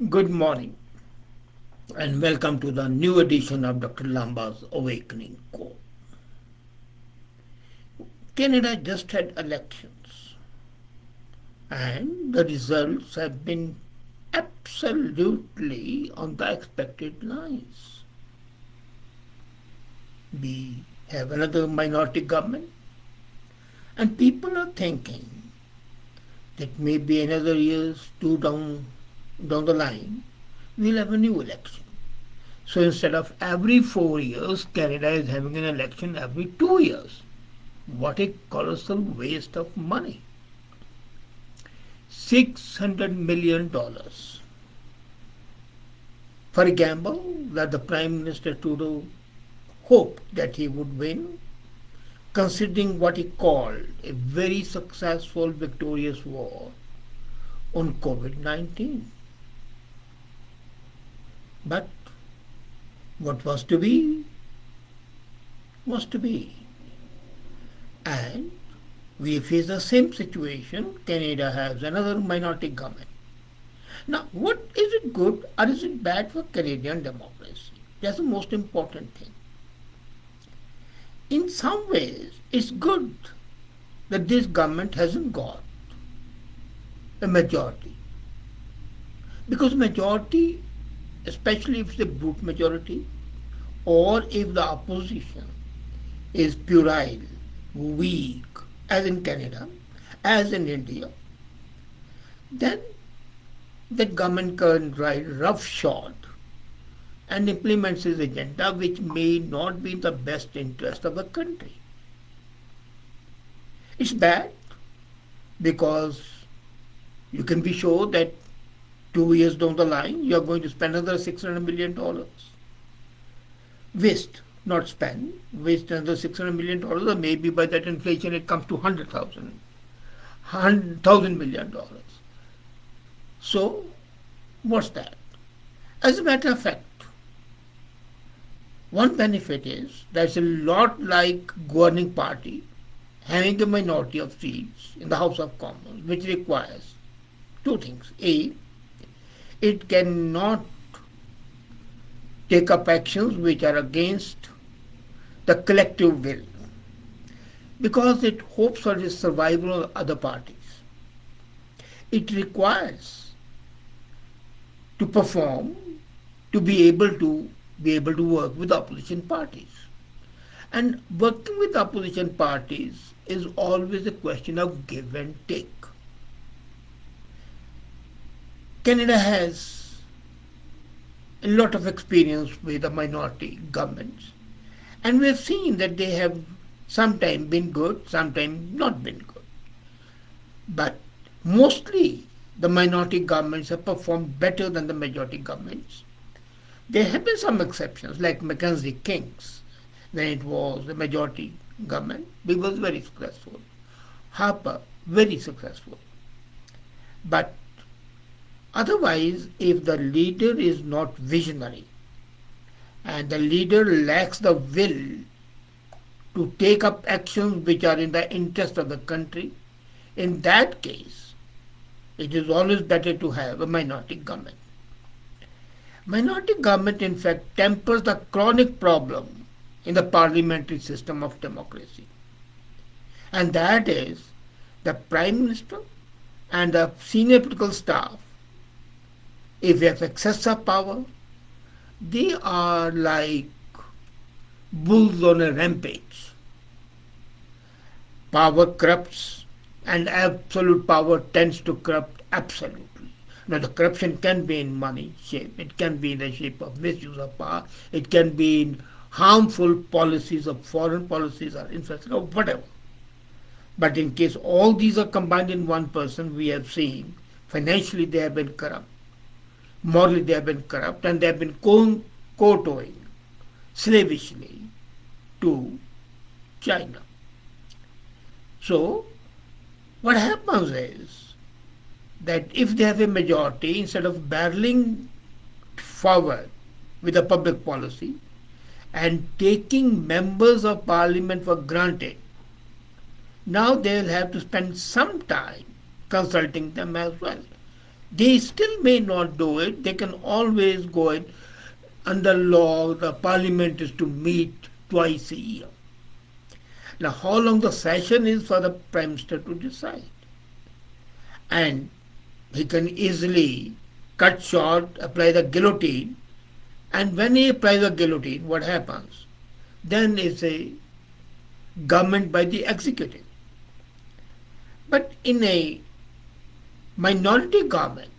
Good morning and welcome to the new edition of Dr. Lamba's Awakening Call. Canada just had elections and the results have been absolutely on the expected lines. We have another minority government and people are thinking that maybe another years two down the line we'll have a new election. So instead of every 4 years, Canada is having an election every 2 years. What a colossal waste of money. $600 million for a gamble that the Prime Minister Trudeau hoped that he would win, considering what he called a very successful victorious war on COVID-19. But what was to be was to be. And we face the same situation. Canada has another minority government. Now, what is it good or is it bad for Canadian democracy? That's the most important thing. In some ways, it's good that this government hasn't got a majority. Because majority, especially if it's a brute majority, or if the opposition is puerile, weak, as in Canada, as in India, then the government can ride roughshod and implements his agenda which may not be in the best interest of the country. It's bad because you can be sure that 2 years down the line you are going to spend another $600 million. Waste, not spend, waste another $600 million, or maybe by that inflation it comes to $100,000 million. So, what's that? As a matter of fact, one benefit is that it's a lot like governing party having a minority of seats in the House of Commons, which requires two things. A, it cannot take up actions which are against the collective will because it hopes for the survival of other parties. It requires to perform, to be able to work with opposition parties. And working with opposition parties is always a question of give and take. Canada has a lot of experience with the minority governments, and we have seen that they have sometimes been good, sometimes not been good. But mostly the minority governments have performed better than the majority governments. There have been some exceptions, like Mackenzie King's, when it was a majority government, it was very successful. Harper, very successful. But otherwise, if the leader is not visionary and the leader lacks the will to take up actions which are in the interest of the country, in that case, it is always better to have a minority government. Minority government, in fact, tempers the chronic problem in the parliamentary system of democracy. And that is the Prime Minister and the senior political staff, if they have excess of power, they are like bulls on a rampage. Power corrupts, and absolute power tends to corrupt absolutely. Now, the corruption can be in money shape, it can be in the shape of misuse of power, it can be in harmful policies of foreign policies or infrastructure or whatever. But in case all these are combined in one person, we have seen financially they have been corrupt, morally they have been corrupt, and they have been kowtowing slavishly to China. So, what happens is that if they have a majority, instead of barreling forward with a public policy and taking members of parliament for granted, now they'll have to spend some time consulting them as well. They still may not do it. They can always go it. Under law, the parliament is to meet twice a year. Now, how long the session is for the Prime Minister to decide. And he can easily cut short, apply the guillotine, and when he applies the guillotine, what happens? Then it's a government by the executive. But in a minority government,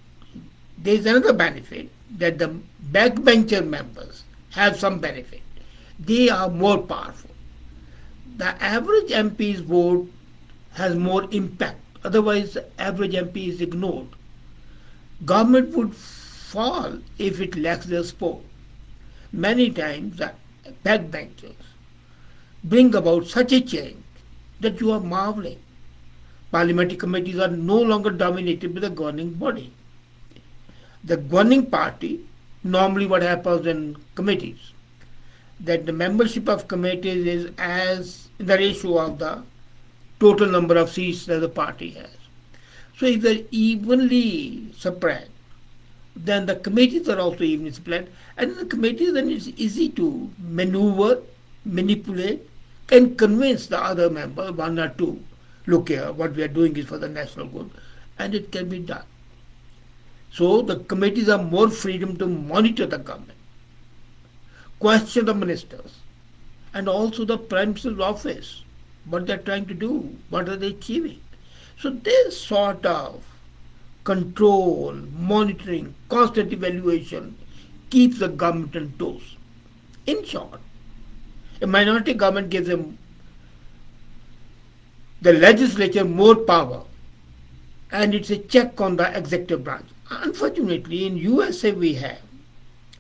there is another benefit that the backbencher members have some benefit. They are more powerful. The average MP's vote has more impact. Otherwise, the average MP is ignored. Government would fall if it lacks their support. Many times, the backbenchers bring about such a change that you are marveling. Parliamentary committees are no longer dominated by the governing body. The governing party, normally what happens in committees, that the membership of committees is as in the ratio of the total number of seats that the party has. So if they're evenly spread, then the committees are also evenly spread, and in the committees then it's easy to maneuver, manipulate, and convince the other member, one or two, look here, what we are doing is for the national good, and it can be done. So the committees have more freedom to monitor the government, question the ministers, and also the Prime Minister's office, what they're trying to do, what are they achieving. So this sort of control, monitoring, constant evaluation keeps the government on toes. In short, a minority government gives them the legislature more power, and it's a check on the executive branch. Unfortunately, in USA we have,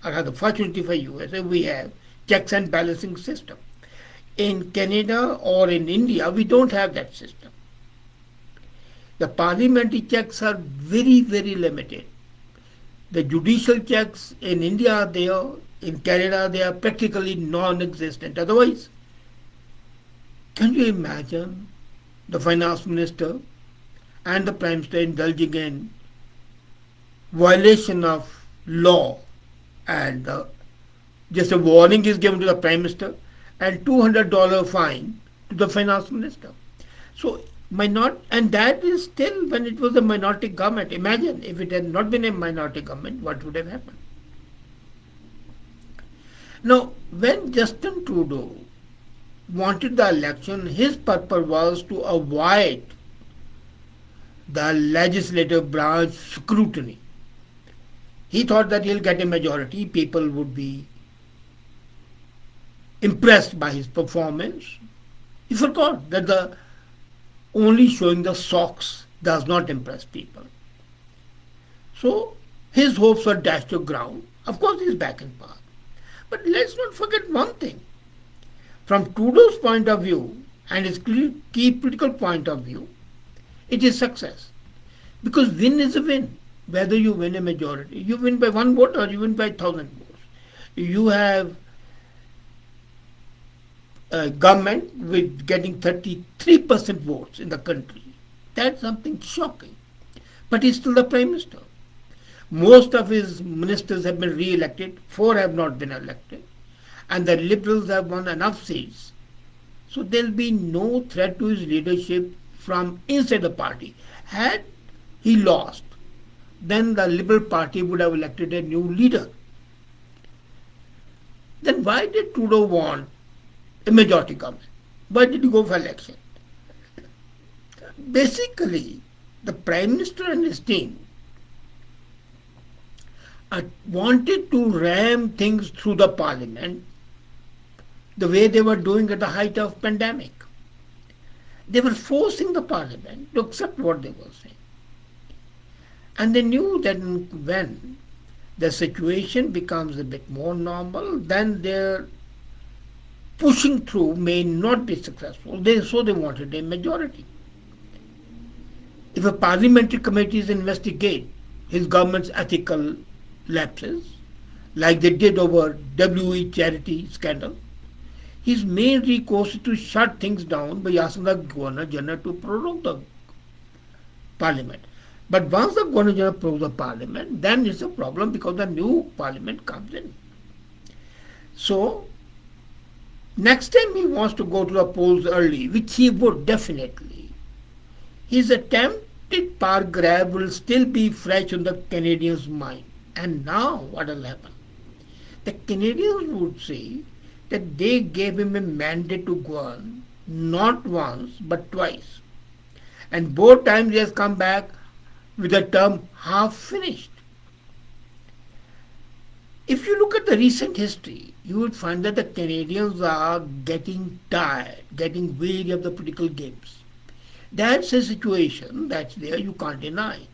or rather fortunately for USA, we have checks and balancing system. In Canada or in India, we don't have that system. The parliamentary checks are very, very limited. The judicial checks in India are there, in Canada they are practically non-existent. Otherwise, can you imagine the finance minister and the prime minister indulging in violation of law, and just a warning is given to the prime minister and $200 fine to the finance minister. So and that is still when it was a minority government. Imagine if it had not been a minority government, what would have happened? Now, when Justin Trudeau wanted the election, his purpose was to avoid the legislative branch scrutiny. He thought that he'll get a majority, people would be impressed by his performance. He forgot that the only showing the socks does not impress people. So his hopes were dashed to ground. Of course, he's back in power. But let's not forget one thing. From Trudeau's point of view and his key political point of view, it is success. Because win is a win. Whether you win a majority, you win by one vote or you win by 1,000 votes. You have a government with getting 33% votes in the country. That's something shocking. But he's still the Prime Minister. Most of his ministers have been re-elected, 4 have not been elected, and the Liberals have won enough seats. So there'll be no threat to his leadership from inside the party. Had he lost, then the Liberal Party would have elected a new leader. Then why did Trudeau want a majority government? Why did he go for election? Basically, the Prime Minister and his team wanted to ram things through the Parliament the way they were doing at the height of pandemic. They were forcing the Parliament to accept what they were saying. And they knew that when the situation becomes a bit more normal, then their pushing through may not be successful. So they wanted a majority. If a parliamentary committees investigate his government's ethical lapses, like they did over WE charity scandal, his main recourse is to shut things down by asking the Governor General to prorogue the Parliament. But once the Governor General approves the Parliament, then it's a problem because the new Parliament comes in. So, next time he wants to go to the polls early, which he would definitely, his attempted power grab will still be fresh on the Canadians' mind. And now what will happen? The Canadians would say that they gave him a mandate to govern not once but twice. And both times he has come back with the term half finished. If you look at the recent history, you would find that the Canadians are getting tired, getting weary of the political games. That's a situation that's there, you can't deny it.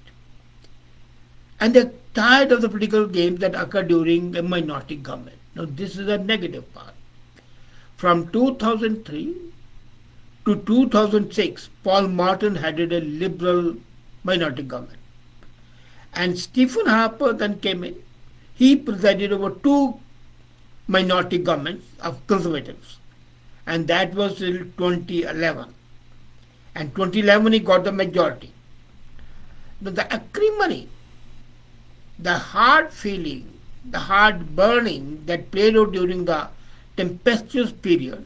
And they're tired of the political games that occur during a minority government. Now, this is a negative part. From 2003 to 2006, Paul Martin headed a liberal minority government. And Stephen Harper then came in. He presided over two minority governments of conservatives. And that was till 2011. And 2011 he got the majority. But the acrimony, the hard feeling, the hard burning that played out during the tempestuous period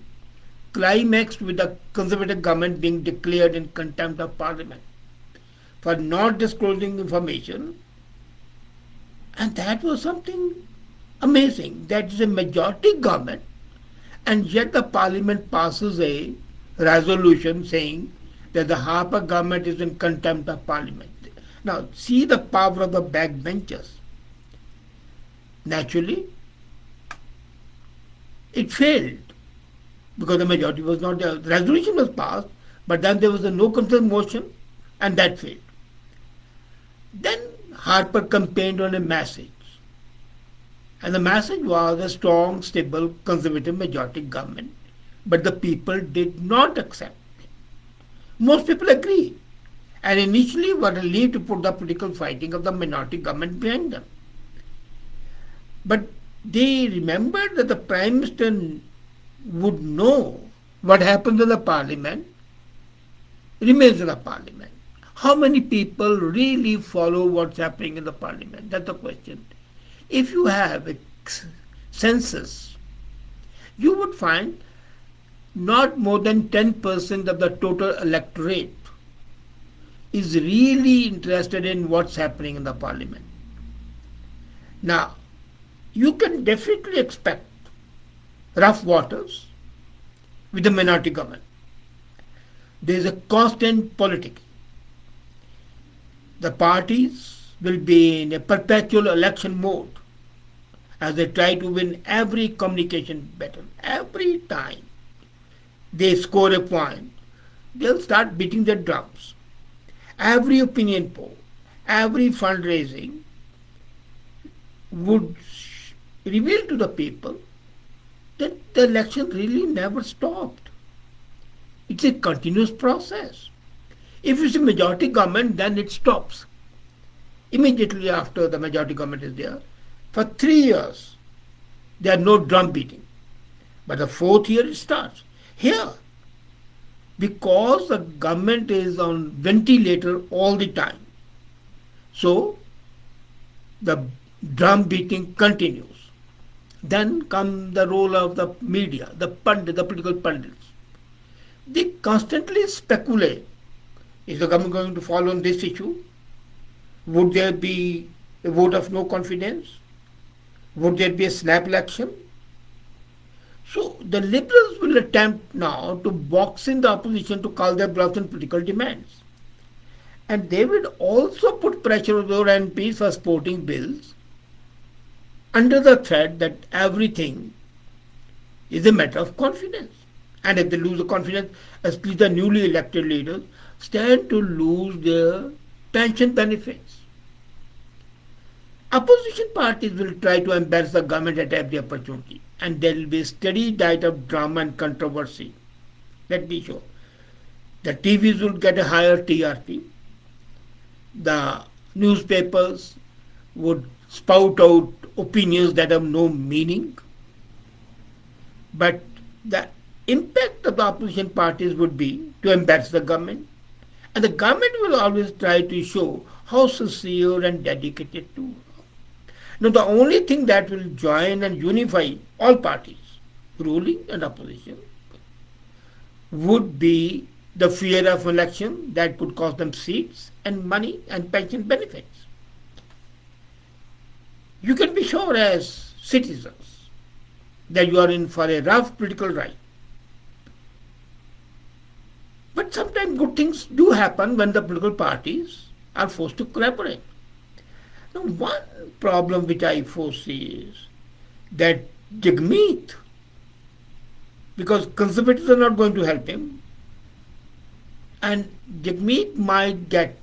climaxed with the conservative government being declared in contempt of parliament for not disclosing information. And that was something amazing. That is a majority government, and yet the parliament passes a resolution saying that the Harper government is in contempt of parliament. Now, see the power of the backbenchers. Naturally, it failed because the majority was not there. The resolution was passed, but then there was a no consent motion, and that failed. Then Harper campaigned on a message, and the message was a strong, stable, conservative majority government, but the people did not accept it. Most people agreed, and initially were relieved to put the political fighting of the minority government behind them. But they remembered that the Prime Minister would know what happens in the Parliament remains in the Parliament. How many people really follow what's happening in the Parliament? That's the question. If you have a census, you would find not more than 10% of the total electorate is really interested in what's happening in the Parliament. Now, you can definitely expect rough waters with the minority government. There is a constant politicking. The parties will be in a perpetual election mode as they try to win every communication battle. Every time they score a point, they'll start beating their drums. Every opinion poll, every fundraising would reveal to the people that the election really never stopped. It's a continuous process. If it's a majority government, then it stops. Immediately after the majority government is there, for 3 years, there are no drum beating. But the fourth year it starts. Here, because the government is on ventilator all the time, so the drum beating continues. Then comes the role of the media, the political pundits. They constantly speculate. Is the government going to fall on this issue? Would there be a vote of no confidence? Would there be a snap election? So the Liberals will attempt now to box in the opposition to call their bluffs in political demands. And they will also put pressure on their MPs for supporting bills under the threat that everything is a matter of confidence. And if they lose the confidence, especially the newly elected leaders stand to lose their pension benefits. Opposition parties will try to embarrass the government at every opportunity, and there will be a steady diet of drama and controversy. Let me show. The TVs will get a higher TRP. The newspapers would spout out opinions that have no meaning. But the impact of the opposition parties would be to embarrass the government. And the government will always try to show how sincere and dedicated to. Now, the only thing that will join and unify all parties, ruling and opposition, would be the fear of election that could cost them seats and money and pension benefits. You can be sure as citizens that you are in for a rough political ride. But sometimes good things do happen when the political parties are forced to collaborate. Now, one problem which I foresee is that Jagmeet, because conservatives are not going to help him, and Jagmeet might get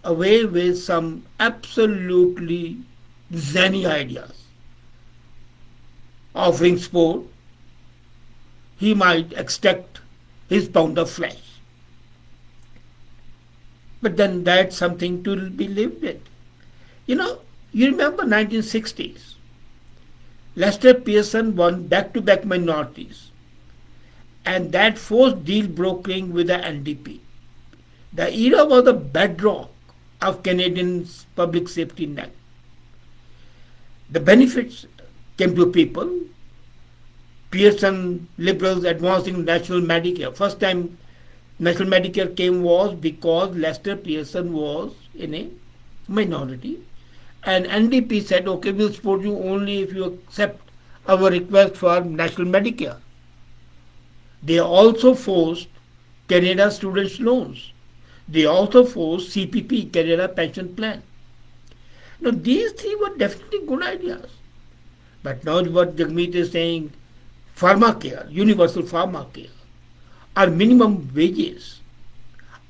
away with some absolutely zany ideas. Offering sport, he might extract his pound of flesh. But then that's something to be lived with. You know, you remember 1960s. Lester Pearson won back-to-back minorities, and that forced deal brokering with the NDP. The era was the bedrock of Canadian public safety net. The benefits came to people. Pearson Liberals advancing national Medicare. First time national Medicare came was because Lester Pearson was in a minority. And NDP said, okay, we'll support you only if you accept our request for national Medicare. They also forced Canada students' loans. They also forced CPP, Canada Pension Plan. Now, these three were definitely good ideas. But now what Jagmeet is saying, pharmacare, universal pharmacare, or minimum wages,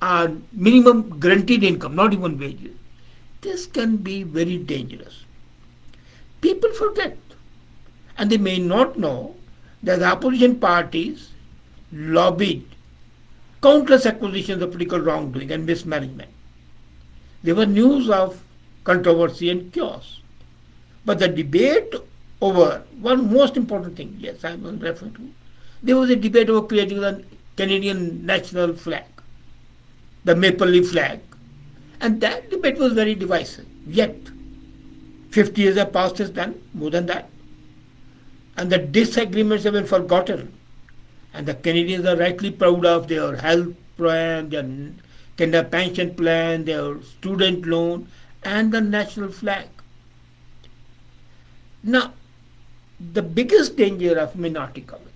or minimum guaranteed income, not even wages, this can be very dangerous. People forget, and they may not know that the opposition parties lobbied countless accusations of political wrongdoing and mismanagement. There were news of controversy and chaos. But the debate over one most important thing, yes, I will refer to, there was a debate over creating the Canadian national flag, the maple leaf flag, and that debate was very divisive. Yet, 50 years have passed since then, more than that, and the disagreements have been forgotten. And the Canadians are rightly proud of their health plan, their Canada pension plan, their student loan, and the national flag. Now, the biggest danger of minority government,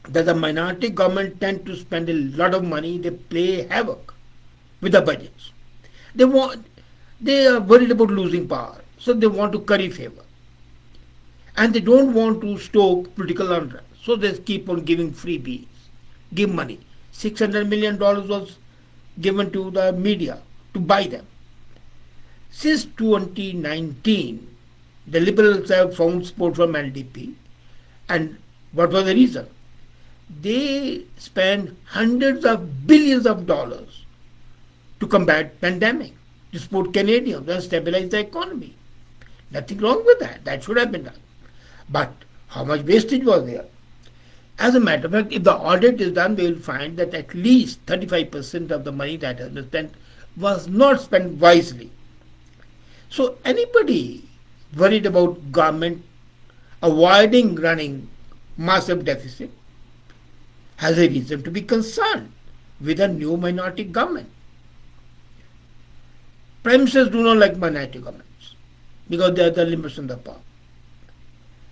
that the minority government tend to spend a lot of money, they play havoc with the budgets. They are worried about losing power, so they want to curry favor. And they don't want to stoke political unrest. So they keep on giving freebies, give money. $600 million was given to the media to buy them. Since 2019, the Liberals have found support from LDP. And what was the reason? They spent hundreds of billions of dollars to combat pandemic, to support Canadians and stabilize the economy. Nothing wrong with that. That should have been done. But how much wastage was there? As a matter of fact, if the audit is done, we will find that at least 35% of the money that has been spent was not spent wisely. So anybody worried about government avoiding running massive deficit has a reason to be concerned with a new minority government. Prime ministers do not like minority governments because they are the limits on the power.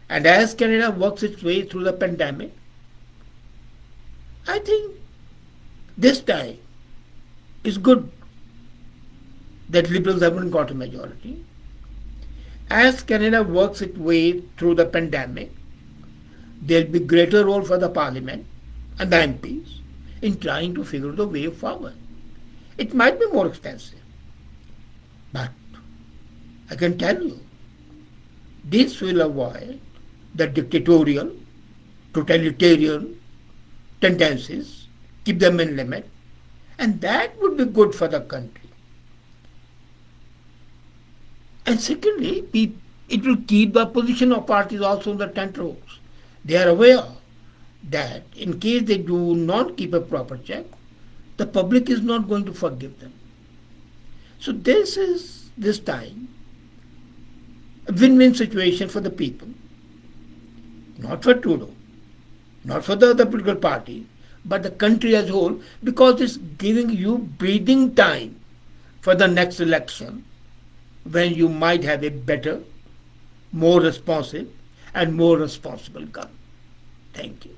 And as Canada works its way through the pandemic, I think this time is good that Liberals haven't got a majority. As Canada works its way through the pandemic, there will be greater role for the Parliament and the MPs in trying to figure the way forward. It might be more expensive, but I can tell you, this will avoid the dictatorial, totalitarian tendencies, keep them in limit, and that would be good for the country. And secondly, it will keep the opposition of parties also on the tenterhooks. They are aware that in case they do not keep a proper check, the public is not going to forgive them. So this is this time a win-win situation for the people, not for Trudeau, not for the other political parties, but the country as a whole, because it's giving you breathing time for the next election when you might have a better, more responsive, and more responsible government. Thank you.